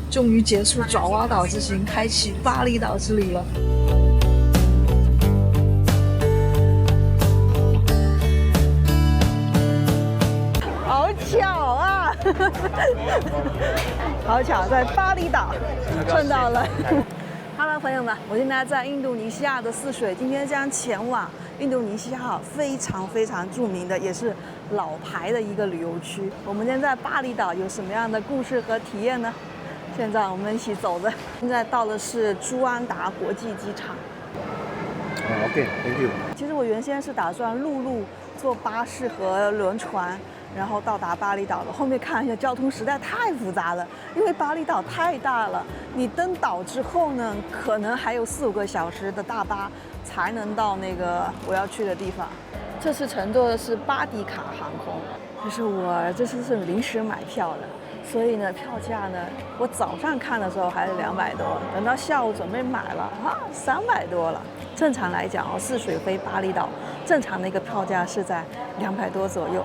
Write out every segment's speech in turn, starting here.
终于结束爪哇岛之行，开启巴厘岛之旅了。好巧啊！好巧，在巴厘岛碰到了。Hello， 朋友们，我现在在印度尼西亚的泗水，今天将前往印度尼西亚非常著名的，也是老牌的一个旅游区。我们今天在巴厘岛有什么样的故事和体验呢？现在我们一起走着。现在到的是朱安达国际机场。OK，Thank you。其实我原先是打算陆路坐巴士和轮船，然后到达巴厘岛的。后面看一下交通实在太复杂了，因为巴厘岛太大了，你登岛之后呢，可能还有4-5个小时的大巴才能到那个我要去的地方。这次乘坐的是巴迪卡航空，就是我这次是临时买票的。所以呢，票价呢，我早上看的时候还是200多，等到下午准备买了，300多了。正常来讲泗水飞巴厘岛，正常的一个票价是在200多左右。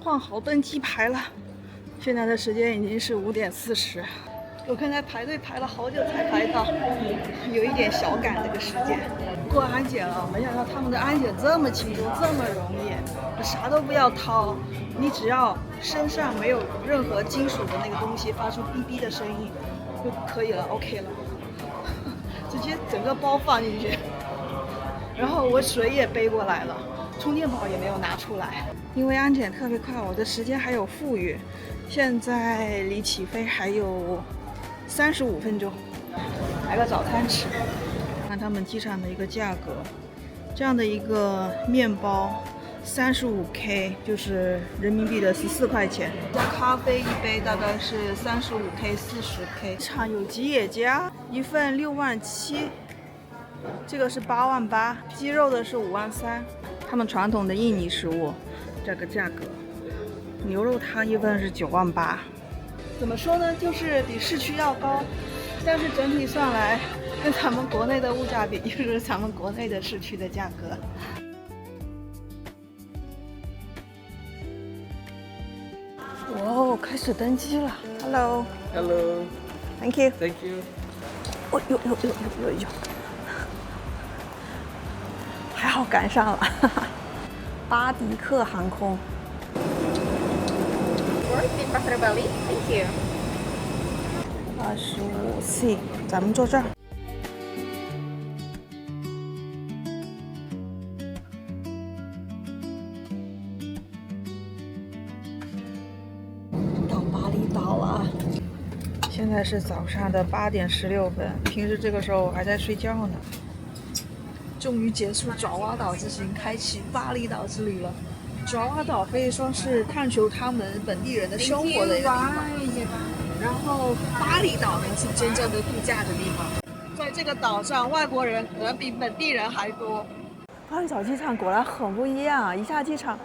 换好登机牌了，现在的时间已经是5点40。我刚才排队排了好久才排到，有一点小赶这个时间。过安检了，没想到他们的安检这么轻松，这么容易，啥都不要掏，你只要身上没有任何金属的那个东西发出哔哔的声音就可以了 ，OK 了，直接整个包放进去。然后我水也背过来了，充电宝也没有拿出来，因为安检特别快，我的时间还有富裕，现在离起飞还有35分钟，来个早餐吃。看他们机场的一个价格，这样的一个面包35K 就是人民币的14块钱，加咖啡一杯大概是35K 40K。机场有吉野家，一份67000，这个是88000，鸡肉的是53000。他们传统的印尼食物这个价格，牛肉汤一份是98000。怎么说呢，就是比市区要高，但是整体算来跟咱们国内的物价比，就是咱们国内的市区的价格。哦，开始登机了。Hello。Thank you。哦呦，还好赶上了。巴迪克航空。Thank you。25C，咱们坐这儿。到巴厘岛了，现在是早上的8点16分，平时这个时候我还在睡觉呢。终于结束爪哇岛之行，开启巴厘岛之旅了。爪哇岛可以说是探求他们本地人的生活的一个地方，然后巴厘岛呢是真正的度假的地方。在这个岛上，外国人可能比本地人还多。巴厘岛机场果然很不一样，一下机场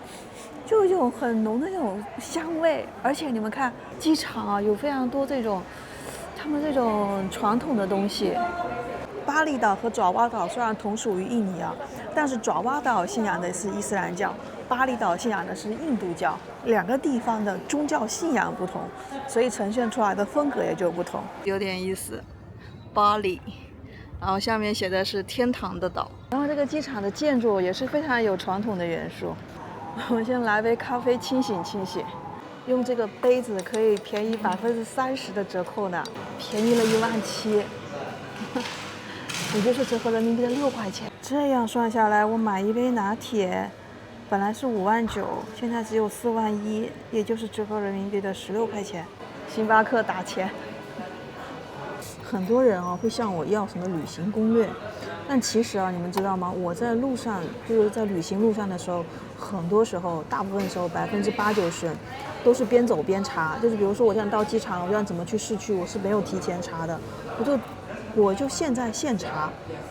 就有一种很浓的那种香味，而且你们看机场啊，有非常多他们这种传统的东西。巴厘岛和爪哇岛虽然同属于印尼啊，但是爪哇岛信仰的是伊斯兰教，巴厘岛信仰的是印度教，两个地方的宗教信仰不同，所以呈现出来的风格也就不同，有点意思。巴厘，然后下面写的是天堂的岛。然后这个机场的建筑也是非常有传统的元素。我们先来杯咖啡清醒，用这个杯子可以便宜30%的折扣呢，便宜了17000。也就是折合人民币的6块钱。这样算下来，我买一杯拿铁，本来是59000，现在只有41000，也就是折合人民币的16块钱。星巴克打钱。很多人会向我要什么旅行攻略，但其实你们知道吗？我在路上，就是在旅行路上的时候，很多时候，大部分时候80%-90%都是边走边查。就是比如说，我想到机场，我想怎么去市区，我是没有提前查的，我就现在现查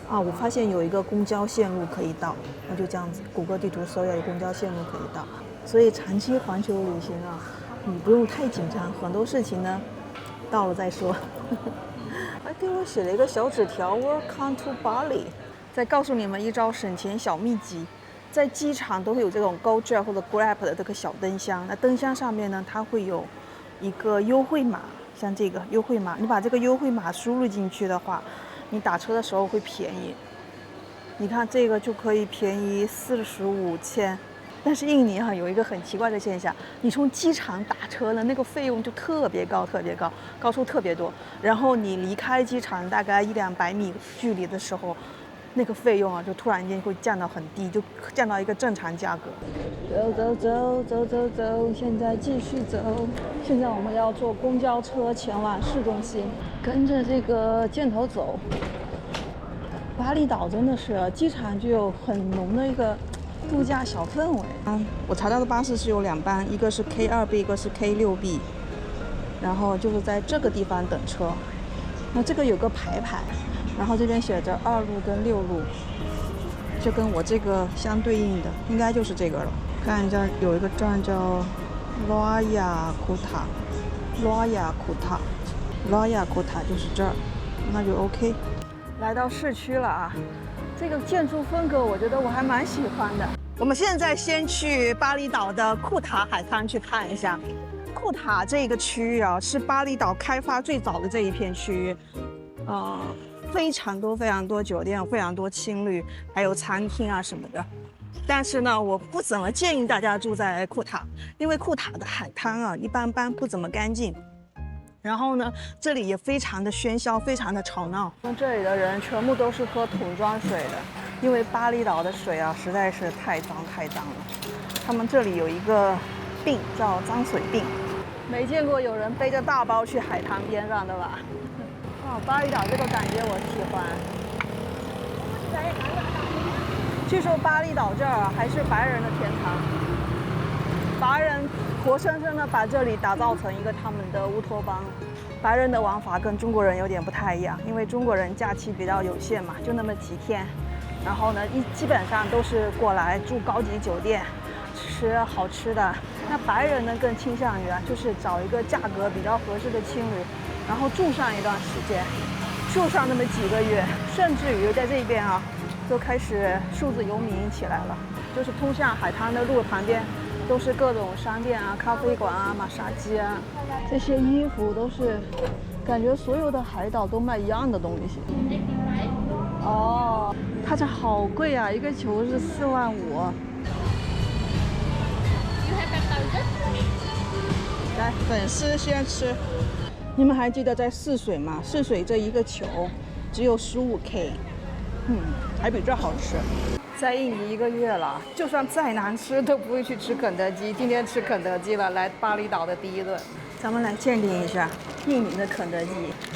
我发现有一个公交线路可以到，我就这样子谷歌地图搜有公交线路可以到。所以长期环球旅行你不用太紧张，很多事情呢到了再说。还给我写了一个小纸条 ，Welcome to Bali， 再告诉你们一招省钱小秘籍。在机场都会有这种 GoJet 或者 Grab 的这个小灯箱，那灯箱上面呢，它会有一个优惠码，像这个优惠码，你把这个优惠码输入进去的话，你打车的时候会便宜。你看这个就可以便宜45千。但是印尼啊有一个很奇怪的现象，你从机场打车呢，那个费用就特别高，特别高，高出特别多。然后你离开机场大概100-200米距离的时候，那个费用啊就突然间会降到很低，就降到一个正常价格。走，现在继续走。现在我们要坐公交车前往市中心，跟着这个箭头走。巴厘岛真的是机场就有很浓的一个度假小氛围。我查到的巴士是有2班，一个是 K2B， 一个是 K6B， 然后就是在这个地方等车。那这个有个牌，然后这边写着2路跟6路，就跟我这个相对应的，应该就是这个了。看一下，有一个站叫罗亚库塔就是这儿，那就 OK。来到市区了啊，这个建筑风格我觉得我还蛮喜欢的。我们现在先去巴厘岛的库塔海滩去看一下。库塔这个区域啊，是巴厘岛开发最早的这一片区域，非常多酒店，非常多青旅，还有餐厅啊什么的。但是呢，我不怎么建议大家住在库塔，因为库塔的海滩啊一般般，不怎么干净。然后呢，这里也非常的喧嚣，非常的吵闹。这里的人全部都是喝桶装水的，因为巴厘岛的水啊实在是太脏了。他们这里有一个病叫脏水病，没见过有人背着大包去海滩边上的吧？巴厘岛这个感觉我喜欢。据说巴厘岛这儿还是白人的天堂，白人活生生的把这里打造成一个他们的乌托邦。白人的玩法跟中国人有点不太一样，因为中国人假期比较有限嘛，就那么几天，然后呢基本上都是过来住高级酒店，吃好吃的。那白人呢更倾向于就是找一个价格比较合适的青旅，然后住上一段时间，住上那么几个月，甚至于在这边就开始数字游民起来了，就是通向海滩的路旁边都是各种商店啊、咖啡馆啊、马杀鸡啊，这些衣服都是感觉所有的海岛都卖一样的东西。它这好贵啊，一个球是45000。来，粉丝先吃。你们还记得在泗水吗？泗水这一个球只有15K，还比这好吃。在印尼1个月了，就算再难吃都不会去吃肯德基。今天吃肯德基了，来巴厘岛的第一顿。咱们来鉴定一下印尼的肯德基。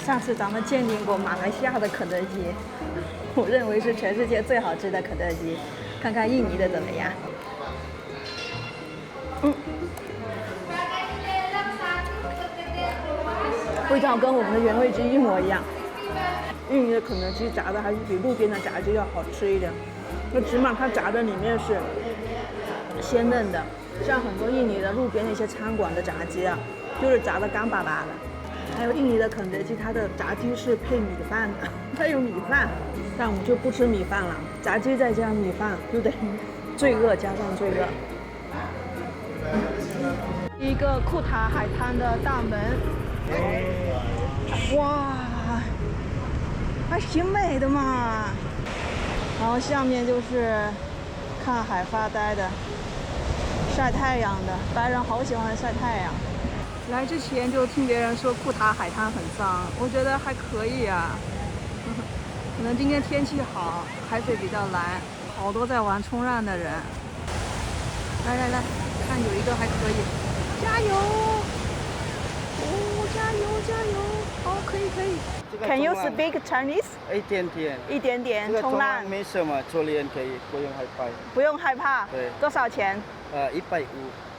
上次咱们鉴定过马来西亚的肯德基，我认为是全世界最好吃的肯德基。看看印尼的怎么样？味道跟我们的原味鸡一模一样。印尼的肯德基炸的还是比路边的炸鸡要好吃一点，那起码它炸的里面是鲜嫩的。像很多印尼的路边那些餐馆的炸鸡就是炸的干巴巴的。还有印尼的肯德基，它的炸鸡是配米饭的，它有米饭，但我就不吃米饭了，炸鸡再加米饭就等于罪恶加上罪恶。一个库塔海滩的大门，哇，还挺美的嘛。然后下面就是看海发呆的，晒太阳的，白人好喜欢晒太阳。来之前就听别人说库塔海滩很脏，我觉得还可以啊。可能今天天气好，海水比较蓝，好多在玩冲浪的人。来，看有一个还可以，加油！加油！可以。Can you speak Chinese？ 一点点。一点点。冲浪没什么，做练可以，不用害怕。不用害怕。对。多少钱？150。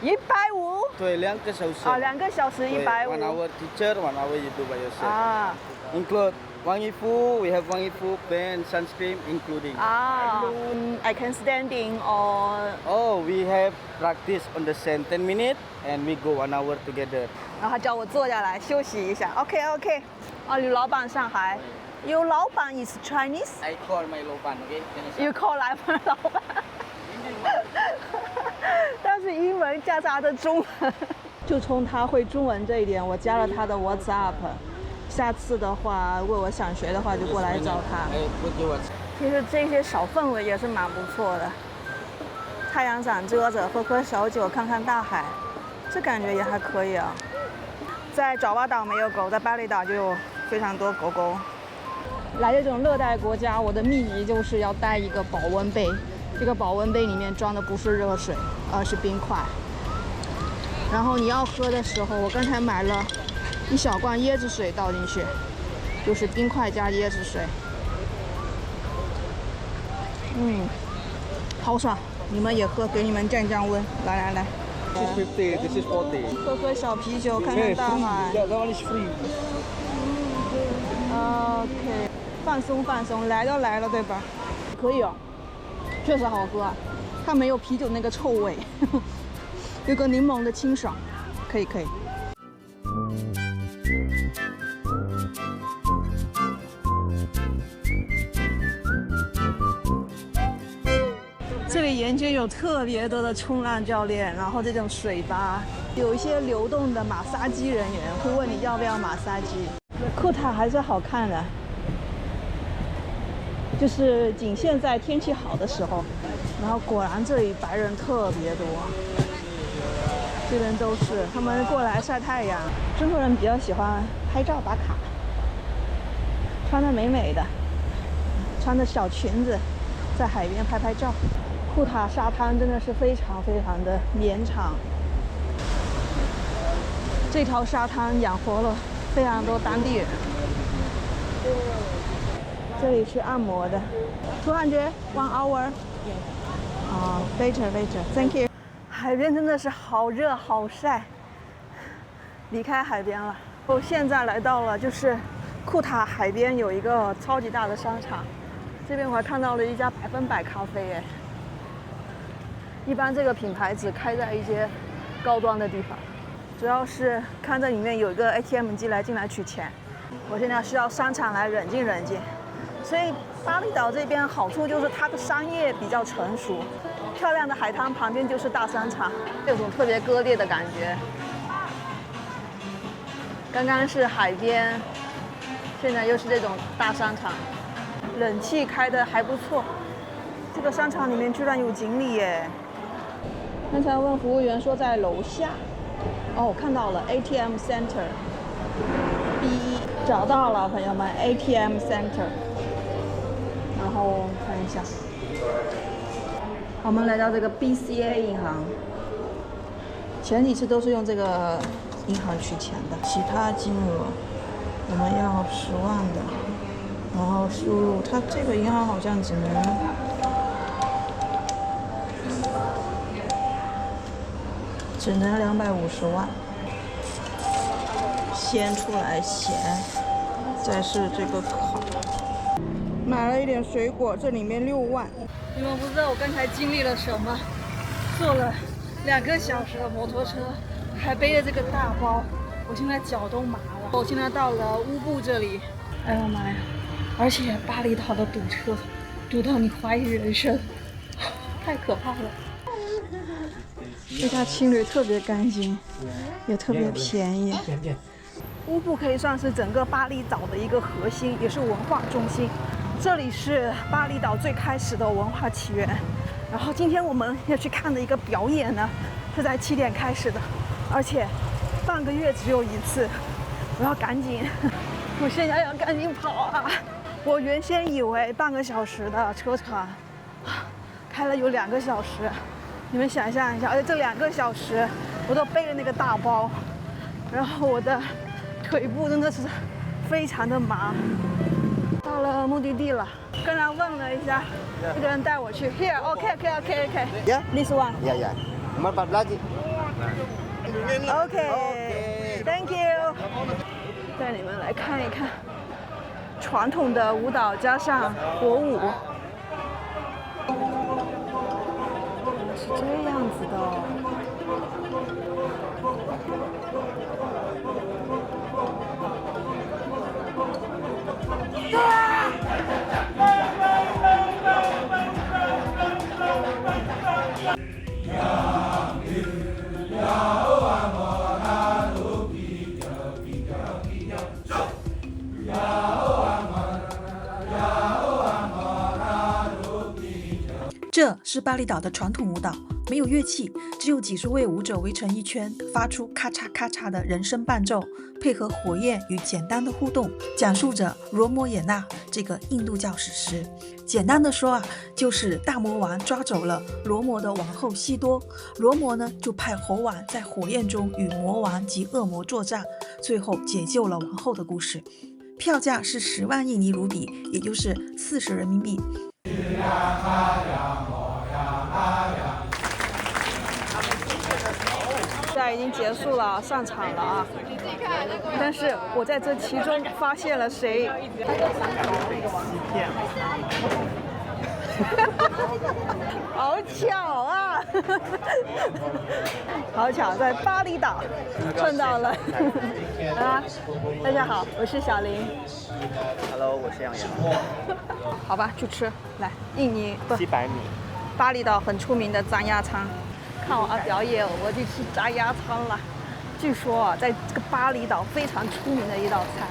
150？对，2个小时。2个小时150。1 hour teacher, 1 hour you do by yourself. Include wangifu, we have wangifu, pen, sunscreen, including. I can standing or. Oh, we have practice on the sand 10 minutes, and we go 1 hour together. 然后叫我坐下来休息一下。OK。有老板上海。Your 老板 is Chinese? I call my 老板 You call 老板。但是英文夹杂着中文。就冲他会中文这一点，我加了他的 WhatsApp。下次的话，如果我想学的话，就过来找他。其实这些小氛围也是蛮不错的，太阳伞遮着，喝喝小酒，看看大海，这感觉也还可以啊。在爪哇岛没有狗，在巴厘岛就有非常多狗狗。来这种热带国家，我的秘籍就是要带一个保温杯。这个保温杯里面装的不是热水，而是冰块。然后你要喝的时候，我刚才买了一小罐椰子水倒进去，就是冰块加椰子水。好爽！你们也喝，给你们降降温。来。This is 50, this is 40. 喝喝小啤酒，看看大海。Yeah, that one is free. OK， 放松，来都来了，对吧？可以哦，确实好喝啊，它没有啤酒那个臭味，有个柠檬的清爽，可以。这里沿街有特别多的冲浪教练，然后这种水吧，有一些流动的马杀鸡人员会问你要不要马杀鸡。库塔还是好看的，就是仅限在天气好的时候。然后果然这里白人特别多，这边都是他们过来晒太阳。中国人比较喜欢拍照打卡，穿得美美的，穿着小裙子，在海边拍照。库塔沙滩真的是非常的绵长，这条沙滩养活了非常多当地人。这里是按摩的，200 1 hour。later，thank you。海边真的是好热好晒，离开海边了。我现在来到了就是库塔海边有一个超级大的商场，这边我还看到了一家100%咖啡哎。一般这个品牌只开在一些高端的地方，主要是看这里面有一个 ATM 机进来取钱。我现在需要商场来冷静。所以巴厘岛这边好处就是它的商业比较成熟，漂亮的海滩旁边就是大商场，有种特别割裂的感觉。刚刚是海边，现在又是这种大商场，冷气开的还不错。这个商场里面居然有锦鲤耶！刚才问服务员说在楼下，我看到了 ATM Center B1， 找到了朋友们 ATM Center。然后看一下，我们来到这个 BCA 银行，前几次都是用这个银行取钱的。其他金额我们要10万的，然后输入它这个银行好像只能250万，先出来钱，再是这个卡。买了一点水果，这里面6万。你们不知道我刚才经历了什么，坐了2个小时的摩托车，还背着这个大包，我现在脚都麻了。我现在到了乌布这里，哎呀妈呀！而且巴厘岛的堵车，堵到你怀疑人生，太可怕了。这家青旅特别干净，也特别便宜。乌布可以算是整个巴厘岛的一个核心，也是文化中心。这里是巴厘岛最开始的文化起源。然后今天我们要去看的一个表演呢，是在7点开始的，而且半个月只有一次。我要赶紧，我现在要赶紧跑啊！我原先以为半个小时的车程，开了有2个小时。你们想象一下，而且这2个小时我都背了那个大包，然后我的腿部真的是非常的麻。到了目的地了，刚才问了一下，这个人带我去 here OK Yeah? this one Yeah. Nomor 14. OK thank you。带你们来看一看传统的舞蹈加上国舞，是这样子的哦。这是巴厘岛的传统舞蹈，没有乐器，只有几十位舞者围成一圈，发出咔嚓咔嚓的人声伴奏，配合火焰与简单的互动，讲述着罗摩衍那这个印度教史诗。简单的说就是大魔王抓走了罗摩的王后西多，罗摩呢就派猴王在火焰中与魔王及恶魔作战，最后解救了王后的故事。票价是10万印尼卢比，也就是40人民币。现在已经结束了，上场了啊！但是我在这其中发现了谁？好巧啊！好巧，在巴厘岛碰到了啊！大家好，我是小林。Hello， 我是杨洋。好吧，去吃。来，印尼不700米。巴厘岛很出名的炸鸭汤。看完表演，我就吃炸鸭汤了。据说在这个巴厘岛非常出名的一道菜。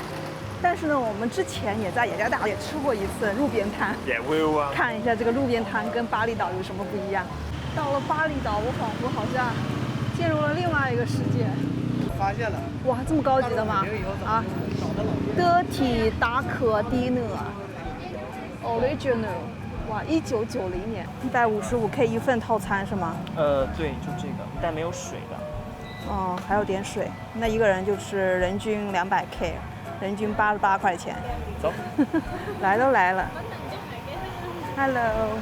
但是呢，我们之前也在雅加达也吃过一次路边摊，看一下这个路边摊跟巴厘岛有什么不一样。到了巴厘岛，我仿佛好像进入了另外一个世界。发现了，哇，这么高级的吗？啊，德体达可迪讷 Original， 哇，1990年，155K 一份套餐是吗？对，就这个，但没有水的。哦，还有点水，那一个人就是人均200K。人均88块钱。走，来都来了。Hello。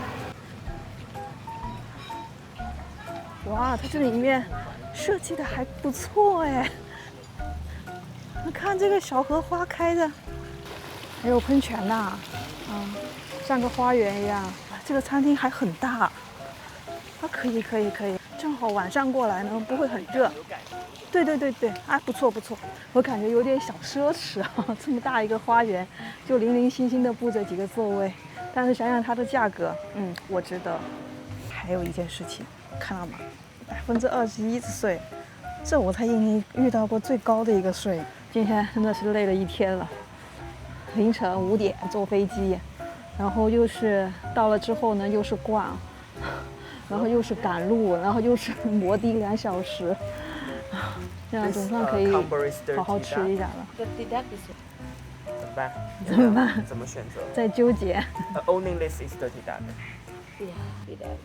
哇，它这里面设计的还不错哎。你看这个小荷花开的，还有喷泉呐，像个花园一样。这个餐厅还很大，啊，可以，正好晚上过来呢，不会很热。对，啊，不错，我感觉有点小奢侈啊，这么大一个花园，就零零星星的布着几个座位，但是想想它的价格，我值得。还有一件事情，看到吗？21%的税，这我在印尼遇到过最高的一个税。今天真的是累了一天了，凌晨5点坐飞机，然后又是到了之后呢，又是逛，然后又是赶路，然后又是摩的2小时。这样总算可以好好吃一下了。怎么办？怎么选择？在纠结。Only this is dirty duck.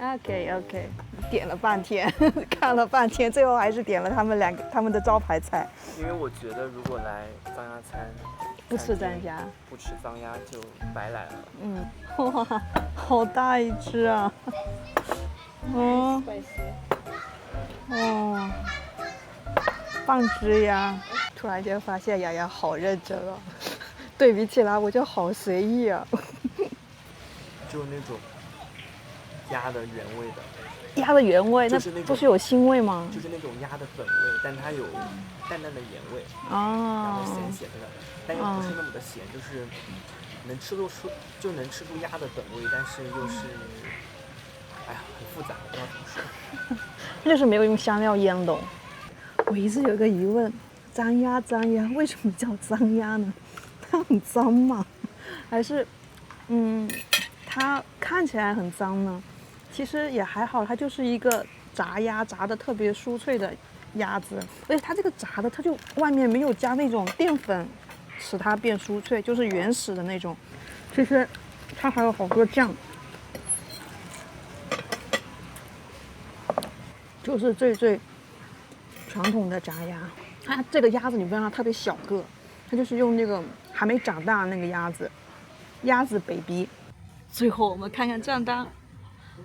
OK， 点了半天，看了半天，最后还是点了他们的招牌菜。因为我觉得如果来藏鸭餐，不吃藏鸭，不吃藏鸭就白来了。哇，好大一只啊！哦。放只鸭，突然间发现雅雅好认真啊，对比起来我就好随意啊。就那种鸭的原味的。鸭的原味，那不是有腥味吗？就是那种鸭的本味，但它有淡淡的盐味，然后咸的，但又不是那么的咸，就是能吃出鸭的本味，但是又是，哎呀，很复杂，不知道怎么说。就是没有用香料腌笼。我一直有个疑问，脏鸭为什么叫脏鸭呢？它很脏吗？还是它看起来很脏呢？其实也还好，它就是一个炸鸭，炸的特别酥脆的鸭子，而且它这个炸的，它就外面没有加那种淀粉使它变酥脆，就是原始的那种。其实它还有好多酱，就是最传统的炸鸭。它这个鸭子你不让它特别小个，它就是用那个还没长大那个鸭子 baby。最后我们看看账单，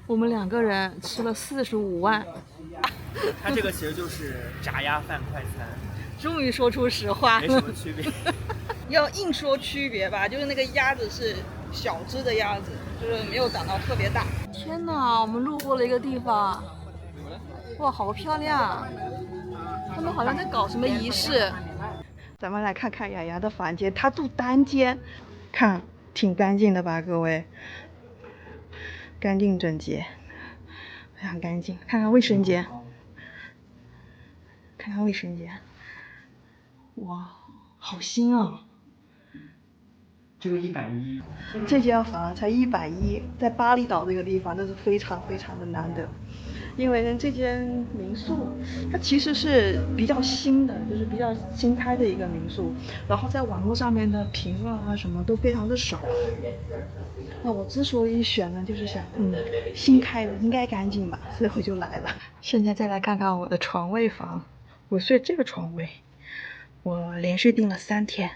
我们2个人吃了45万。它这个其实就是炸鸭饭快餐。终于说出实话，没什么区别。要硬说区别吧，就是那个鸭子是小只的鸭子，就是没有长到特别大。天哪，我们路过了一个地方，哇，好漂亮！他们好像在搞什么仪式。咱们来看看雅雅的房间，她住单间，看挺干净的吧，各位？干净整洁，非常干净。看看卫生间，哇，好新啊！这个110，这间房才110，在巴厘岛这个地方，这是非常非常的难得。因为这间民宿它其实是比较新的，就是比较新开的一个民宿，然后在网络上面的评论啊什么都非常的少。那我之所以选呢，就是想新开的应该干净吧，所以我就来了。现在再来看看我的床位房，我睡这个床位，我连续订了3天，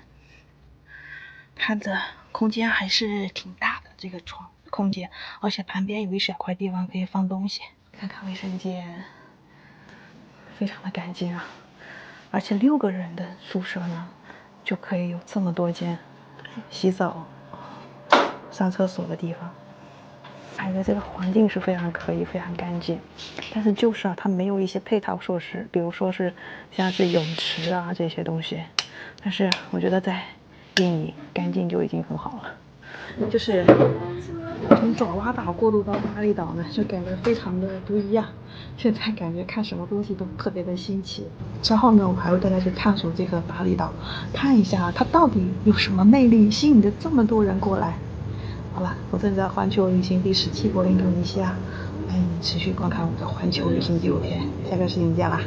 它的空间还是挺大的，这个床空间，而且旁边有一小块地方可以放东西。看看卫生间，非常的干净啊，而且6个人的宿舍呢，就可以有这么多间洗澡、上厕所的地方。感觉这个环境是非常可以，非常干净，但是就是啊，它没有一些配套设施，比如说是像是泳池啊这些东西。但是我觉得在印尼干净就已经很好了。就是从爪哇岛过渡到巴厘岛呢，就感觉非常的不一样。现在感觉看什么东西都特别的新奇。之后呢，我还会带大家去探索这个巴厘岛，看一下它到底有什么魅力，吸引着这么多人过来。好了，我正在环球旅行第17国印度尼西亚，欢迎持续观看我的环球旅行纪录片，下个视频见啦。